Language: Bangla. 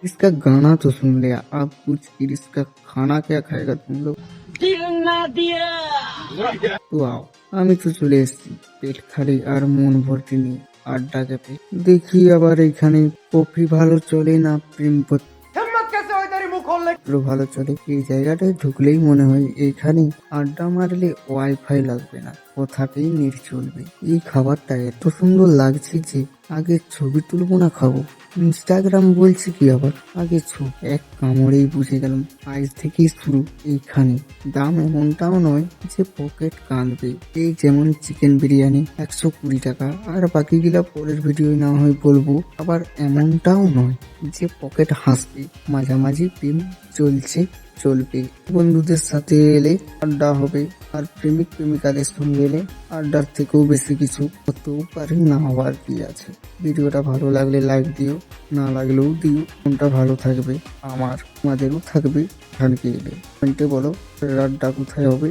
इसका गाना तो सुन लिया, अब कुछ फिर इसका खाना क्या खाएगा तुम लोग। তো আও, আমি তো চলে এসেছি পেট খালি আর মন ভর্তি নিয়ে আড্ডা খেতে। দেখি আবার এখানে কফি ভালো চলে না প্রেম পত্র ভালো চলে। এই জায়গাটায় ঢুকলেই মনে হয় এখানে আড্ডা মারলে ওয়াইফাই লাগবে না, কথাতেই নেট চলবে। এই খাবারটা এত সুন্দর লাগছে যে আগে ছবি তুলবো না খাবো। ইনস্টাগ্রাম বলছে কি আবার, আগে এক কামড়েই বুঝে গেলাম আজ থেকেই শুরু এইখানে। দাম এমনটাও নয় যে পকেট কাঁদবে। এই যেমন চিকেন বিরিয়ানি 120 টাকা, আর বাকিগুলা পরের ভিডিও না হয় বলবো। আবার এমনটাও নয় যে পকেট হাসবে। মাঝামাঝি প্রেম চলবে। বন্ধুদের সাথে এলে আড্ডা হবে, আর প্রেমিক প্রেমিকাদের সঙ্গে এলে আড্ডার থেকেও বেশি কিছু হতেও পারে, না হওয়ার কি আছে। ভিডিওটা ভালো লাগলে লাইক দিও, না লাগলেও দিও। কোনটা ভালো থাকবে আমাদেরও থাকবে। ঢালকে এলে কমেন্টে বলো আড্ডা কোথায় হবে।